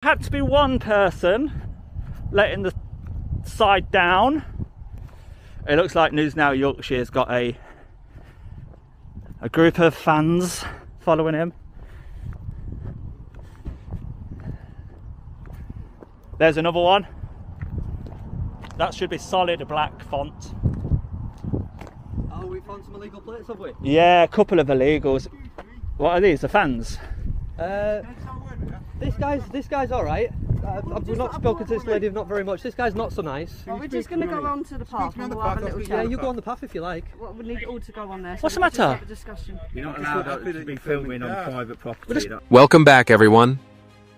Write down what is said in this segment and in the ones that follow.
Had to be one person letting the side down. It looks like News Now Yorkshire's got a group of fans following him. There's another one. That should be solid black font. Oh, we found some illegal plates, have we? Yeah, a couple of illegals. What are these? The fans? This guy's all right. I've not spoken to this lady not very much. This guy's not so nice. Well, we're just going to go on to the path and we'll have a little chat. Yeah, you go on the path if you like. Well, we need all to go on there. So What's the matter? Have a discussion. You're not allowed to be filming on private property. Welcome back, everyone.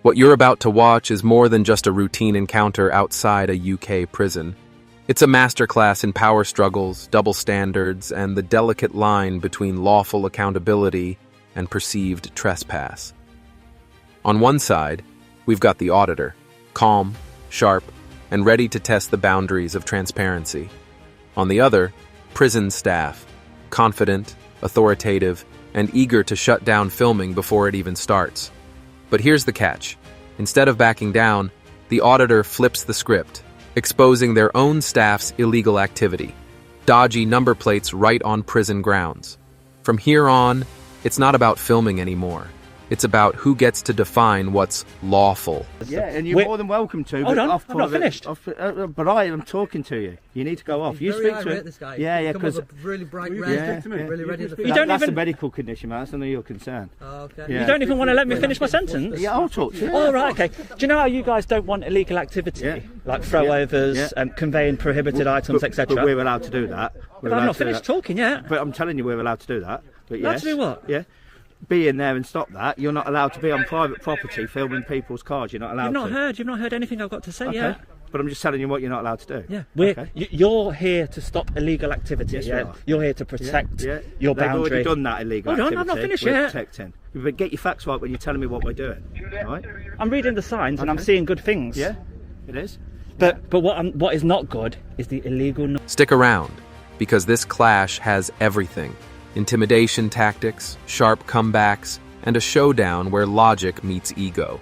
What you're about to watch is more than just a routine encounter outside a UK prison. It's a masterclass in power struggles, double standards, and the delicate line between lawful accountability and perceived trespass. On one side, we've got the auditor, calm, sharp, and ready to test the boundaries of transparency. On the other, prison staff, confident, authoritative, and eager to shut down filming before it even starts. But here's the catch. Instead of backing down, the auditor flips the script, exposing their own staff's illegal activity, dodgy number plates right on prison grounds. From here on, it's not about filming anymore. It's about who gets to define what's lawful. Yeah, and you're more than welcome to. Hold on, I've not finished. But I am talking to you. You need to go off. You speak to this guy. Yeah, because really bright red, really ready to You don't that's even... a medical condition, man. That's none of your concern. Oh, okay. Yeah. You don't even want to let me finish my sentence? Yeah, I'll talk to you. Oh, right, okay. Do you know how you guys don't want illegal activity? Like throwovers, conveying prohibited items, etc.? But we're allowed to do that. But I'm not finished talking yet. But I'm telling you, we're allowed to do that. But Allowed to do what? Yeah. Be in there and stop that. You're not allowed to be on private property filming people's cars. You're not allowed You've not heard anything I've got to say yet. But I'm just telling you what you're not allowed to do. Yeah, you're here to stop illegal activity. Yes, yeah, you're here to protect your boundary. They've already done that illegal activity. Hold on, I'm not finished we're yet. Protecting. But get your facts right when you're telling me what we're doing. Right? I'm reading the signs and I'm seeing good things. Yeah, it is. But what is not good is the illegal. Stick around, because this clash has everything. Intimidation tactics, sharp comebacks, and a showdown where logic meets ego.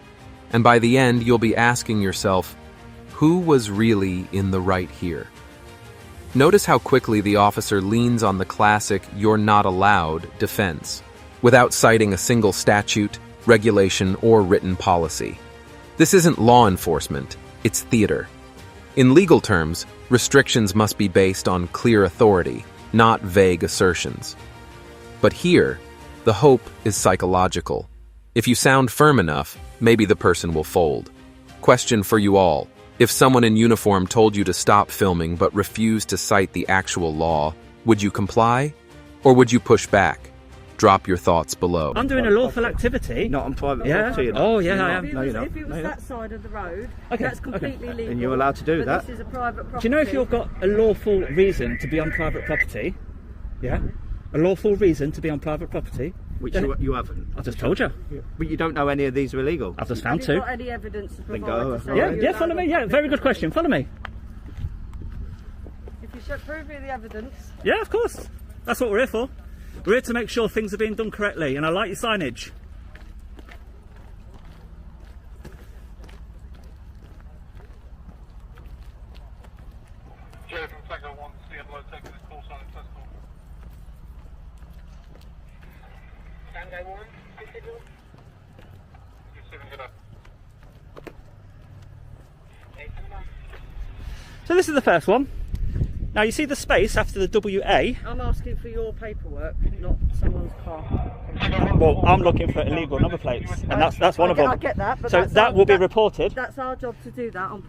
And by the end, you'll be asking yourself, who was really in the right here? Notice how quickly the officer leans on the classic "you're not allowed" defense, without citing a single statute, regulation, or written policy. This isn't law enforcement, it's theater. In legal terms, restrictions must be based on clear authority, not vague assertions. But here, the hope is psychological. If you sound firm enough, maybe the person will fold. Question for you all. If someone in uniform told you to stop filming but refused to cite the actual law, would you comply? Or would you push back? Drop your thoughts below. I'm doing a lawful activity. Not on private property. Oh, yeah, I am. If it was that side of the road, that's completely legal. And you're allowed to do that. This is a private property. Do you know if you've got a lawful reason to be on private property? Yeah? A lawful reason to be on private property? Which you haven't. I just told you. But you don't know any of these are illegal. I've just found Have you two. got any evidence to provide go. to say Yeah, follow me. Yeah, very good question. Follow me. If you should prove me the evidence. Yeah, of course. That's what we're here for. We're here to make sure things are being done correctly, and I like your signage. So this is the first one. Now you see the space after the WA. I'm asking for your paperwork, not someone's car. Well, I'm looking for illegal number plates, and that's one of them. I get that, but so that will be reported. That's our job to do that on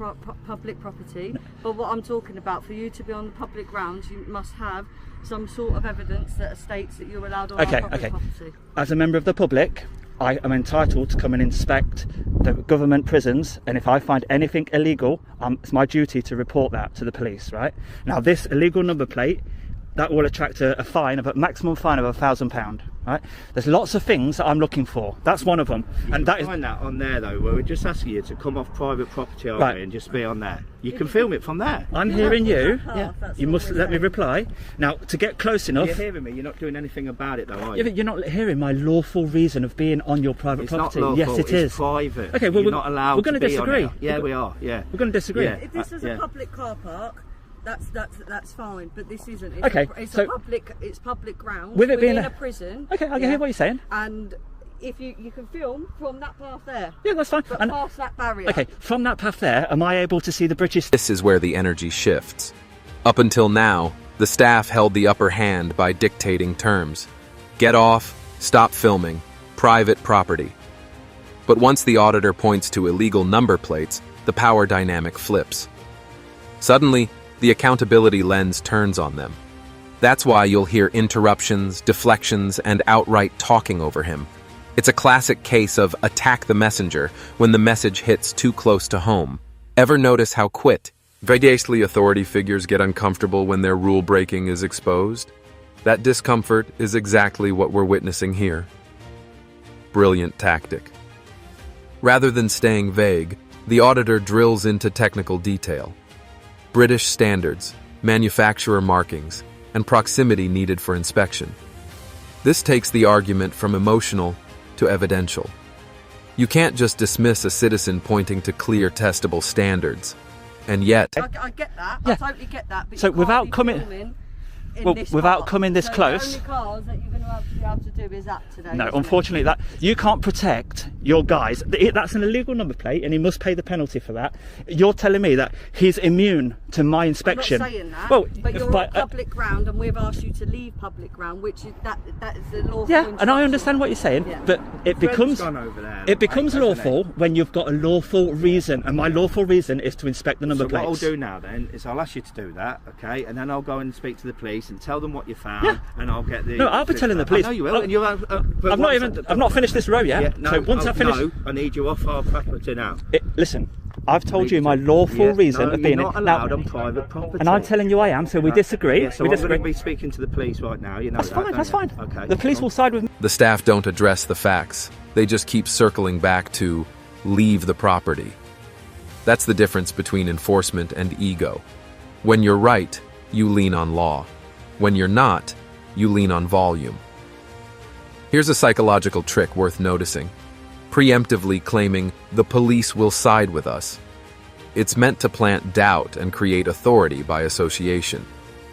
public property. But what I'm talking about, for you to be on the public grounds, you must have some sort of evidence that states that you're allowed on our public property. As a member of the public, I am entitled to come and inspect the government prisons, and if I find anything illegal, it's my duty to report that to the police, right? Now this illegal number plate, that will attract a maximum fine of £1,000. right? There's lots of things that I'm looking for. That's one of them. And that is find that on there though, where we're just asking you to come off private property, aren't we, and just be on there. You can film it from there. I'm hearing you. Yeah. You must let me reply. Now, to get close enough. You're hearing me. You're not doing anything about it though, are you? Yeah, but you're not hearing my lawful reason of being on your private property. Not lawful, yes, it is. It's private. Okay, well, you're not allowed. We're going to be disagree. On it. Yeah, we are. Yeah, we're going to disagree. Yeah. If this is a public car park, that's fine, but this isn't. It's okay, it's so it's public ground. With it being a prison. Okay, I can hear what you're saying. And if you can film from that path there. Yeah, that's fine. But past that barrier. Okay, from that path there, am I able to see the British? This is where the energy shifts. Up until now, the staff held the upper hand by dictating terms. Get off, stop filming, private property. But once the auditor points to illegal number plates, the power dynamic flips. Suddenly, the accountability lens turns on them. That's why you'll hear interruptions, deflections, and outright talking over him. It's a classic case of attack the messenger when the message hits too close to home. Ever notice how variously authority figures get uncomfortable when their rule breaking is exposed? That discomfort is exactly what we're witnessing here. Brilliant tactic. Rather than staying vague, the auditor drills into technical detail. British standards, manufacturer markings, and proximity needed for inspection. This takes the argument from emotional to evidential. You can't just dismiss a citizen pointing to clear testable standards. And yet... I get that, yeah. I totally get that, but so you without coming without coming this close... The only cars that you're going to be able to do is that today. No, unfortunately, that you can't protect your guys. That's an illegal number plate, and he must pay the penalty for that. You're telling me that he's immune to my inspection. I'm not saying that. Well, but you're on public ground, and we've asked you to leave public ground, which is that is the lawful. Yeah, and I understand what you're saying, but it becomes lawful when you've got a lawful reason, and my lawful reason is to inspect the number plates. What I'll do now then is I'll ask you to do that, okay, and then I'll go and speak to the police and tell them what you found, and I'll get the. No, I'll be telling the police. I know you will. And you'll have, I've not finished this row yet. Yeah, no, so once I finish, no, I need you off our property now. Listen, I've told you my lawful reason of being not allowed on private property. And I'm telling you I am. So we disagree. Yeah, so I'm going to be speaking to the police right now. You know that's fine. That's fine. Okay. The police will side with me. The staff don't address the facts. They just keep circling back to leave the property. That's the difference between enforcement and ego. When you're right, you lean on law. When you're not, you lean on volume. Here's a psychological trick worth noticing. Preemptively claiming the police will side with us. It's meant to plant doubt and create authority by association.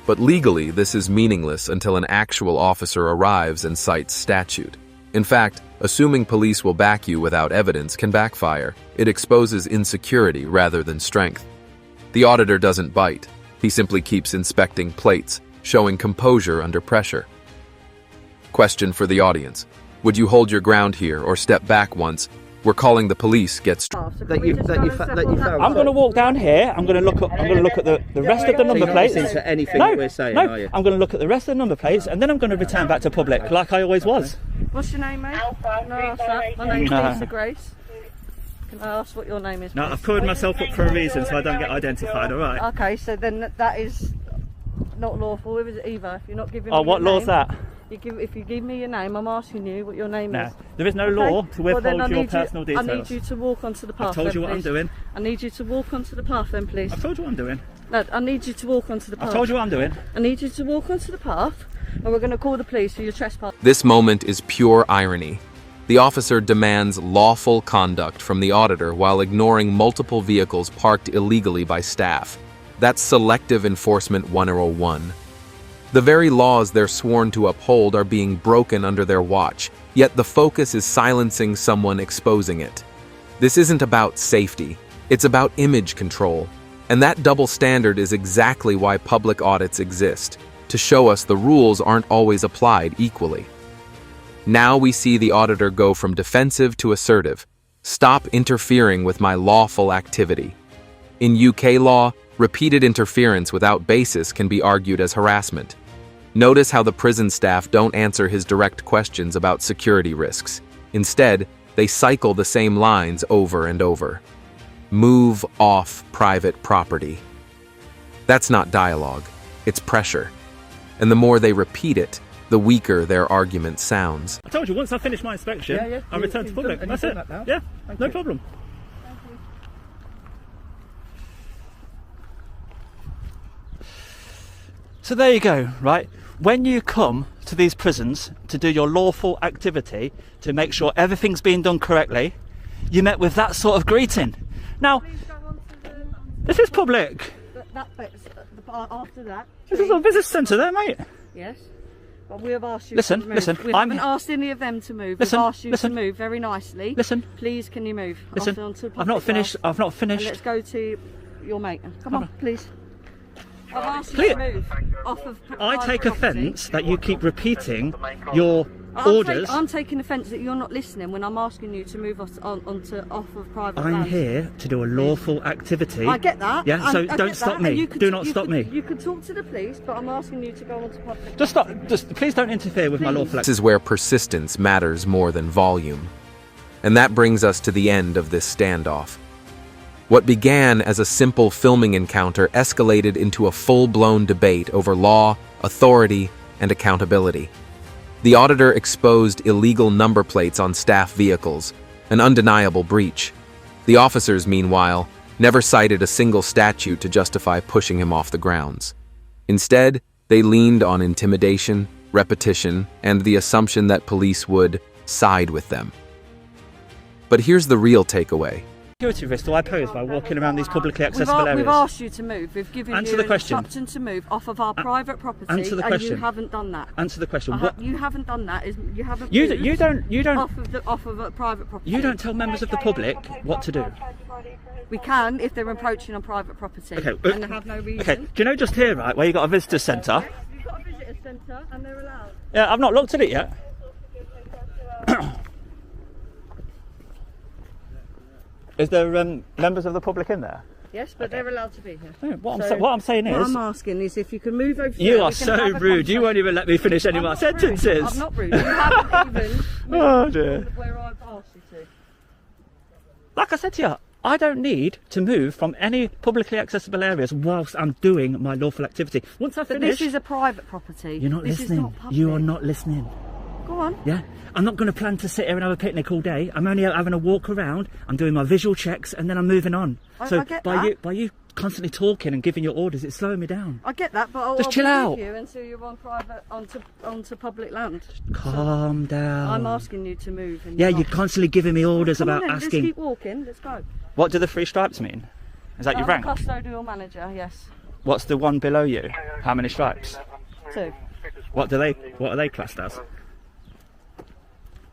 But legally, this is meaningless until an actual officer arrives and cites statute. In fact, assuming police will back you without evidence can backfire. It exposes insecurity rather than strength. The auditor doesn't bite. He simply keeps inspecting plates, showing composure under pressure. Question for the audience. Would you hold your ground here or step back once? We're calling the police. I'm going to walk down here. I'm going to look at the rest of the number plates. To anything that we're saying, are you? I'm going to look at the rest of the number plates, and then I'm going to return back to public like I always was. What's your name, mate? My name's Lisa Grace. Can I ask what your name is? No, I've covered myself up for a reason, so I don't get identified. All right. Okay, so then that is not lawful either. If you're not giving me what your law's name, that? If you give me your name, I'm asking you what your name is. There is no law to withhold your personal details. I need you to walk onto the path. I've told you what I'm doing. I need you to walk onto the path then, please. I've told you what I'm doing. No, I need you to walk onto the path. I've told you what I'm doing. I need you to walk onto the path, and we're going to call the police for your trespass. This moment is pure irony. The officer demands lawful conduct from the auditor while ignoring multiple vehicles parked illegally by staff. That's selective enforcement 101. The very laws they're sworn to uphold are being broken under their watch, yet the focus is silencing someone exposing it. This isn't about safety, it's about image control. And that double standard is exactly why public audits exist, to show us the rules aren't always applied equally. Now we see the auditor go from defensive to assertive. Stop interfering with my lawful activity. In UK law, repeated interference without basis can be argued as harassment. Notice how the prison staff don't answer his direct questions about security risks. Instead, they cycle the same lines over and over. Move off private property. That's not dialogue, it's pressure. And the more they repeat it, the weaker their argument sounds. I told you, once I finish my inspection, I return to public. That's it. Yeah, no problem. So there you go, right? When you come to these prisons to do your lawful activity, to make sure everything's being done correctly, you met with that sort of greeting. Now, this is public. That bit's after that. This is a business centre there, mate. Yes. But we have asked you Listen, to move. listen, We haven't asked any of them to move. Listen, We've asked you listen. to move very nicely. Listen. Please, can you move? Listen, Onto I've not finished. public I've not path. And finished. let's go to your mate. Come on, please. I've asked you Please. to move off of I private take property. offence that you keep repeating your orders. I'm taking offence that you're not listening when I'm asking you to move us off of private I'm land. here to do a lawful activity. I get that. Yeah, so I don't get stop that, me. and you could- Do not you stop could- me. You could talk to the police, but I'm asking you to go onto public. Just stop. Just please don't interfere with my Please. lawful This activity. is where persistence matters more than volume. And that brings us to the end of this standoff. What began as a simple filming encounter escalated into a full-blown debate over law, authority, and accountability. The auditor exposed illegal number plates on staff vehicles, an undeniable breach. The officers, meanwhile, never cited a single statute to justify pushing him off the grounds. Instead, they leaned on intimidation, repetition, and the assumption that police would side with them. But here's the real takeaway. Security risk do I pose by walking around these publicly accessible areas? We've asked you to move. We've given Answer you the an question. instruction to move off of our private property, answer the and question. you haven't done that. Answer the question. What? You haven't done that. You haven't. You moved don't. off of a private property. You don't tell members of the public what to do. We can if they're encroaching on private property Okay. and they have no reason. Okay. Do you know just here, right, where you got a visitor centre? We've got a visitor centre and they're allowed. Yeah, I've not looked at it yet. Is there members of the public in there? Yes, but they're allowed to be here. No, what I'm saying What is, I'm asking is if you can move over. you there, are we can so have a rude. You conversation. won't even let me finish any of my I'm not rude. sentences. I'm not rude. You haven't even moved Oh dear. where I've asked you to. Like I said to you, I don't need to move from any publicly accessible areas whilst I'm doing my lawful activity. Once I But finish, this is a private property. you're not This listening. Is not public. You are not listening. Go on. Yeah, I'm not going to plan to sit here and have a picnic all day. I'm only having a walk around. I'm doing my visual checks and then I'm moving on. I get by that. you constantly talking and giving your orders, it's slowing me down. I get that, but I'll Just chill be out. with you until you're on private onto public land. Calm down. I'm asking you to move. And Yeah, you're you're not. constantly giving me orders Come on about then, asking. Let's keep walking. Let's go. What do the 3 stripes mean? Is that your I'm rank? a custodial manager. Yes. What's the one below you? How many stripes? 2. What are they classed as?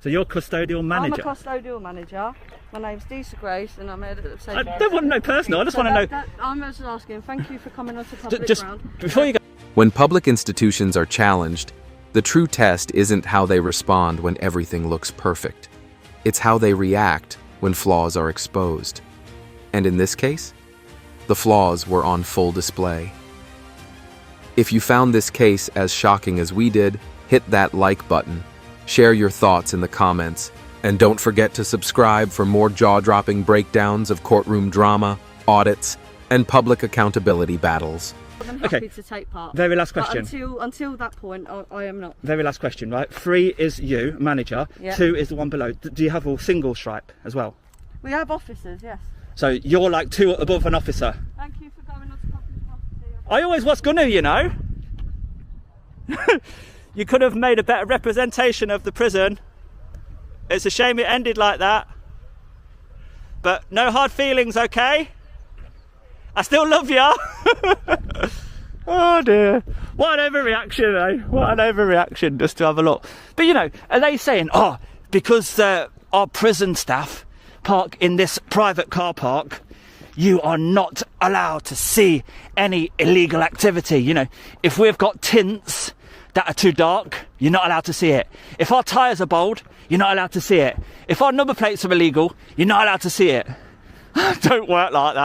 So you're custodial manager. I'm a custodial manager. My name's Disa Grace, and I'm head of safety. I don't want to know personal. I just want to know. I'm just asking. Thank you for coming onto public Just ground. before you go. When public institutions are challenged, the true test isn't how they respond when everything looks perfect. It's how they react when flaws are exposed. And in this case, the flaws were on full display. If you found this case as shocking as we did, hit that like button, share your thoughts in the comments, and don't forget to subscribe for more jaw-dropping breakdowns of courtroom drama, audits, and public accountability battles. I'm Okay. happy to take part. Very last But question. until that point, I am not. Very last question, right? 3 is you, manager. Yeah. 2 is the one below. Do you have a single stripe as well? We have officers, yes. So you're like 2 above an officer. Thank you for going onto public property. I always was gonna, you know. You could have made a better representation of the prison. It's a shame it ended like that. But no hard feelings, okay? I still love ya. Oh dear. What an overreaction, eh? What an overreaction just to have a look. But you know, are they saying, oh, because our prison staff park in this private car park, you are not allowed to see any illegal activity? You know, if we've got tints that are too dark, you're not allowed to see it. If our tyres are bold, you're not allowed to see it. If our number plates are illegal, you're not allowed to see it. Don't work like that.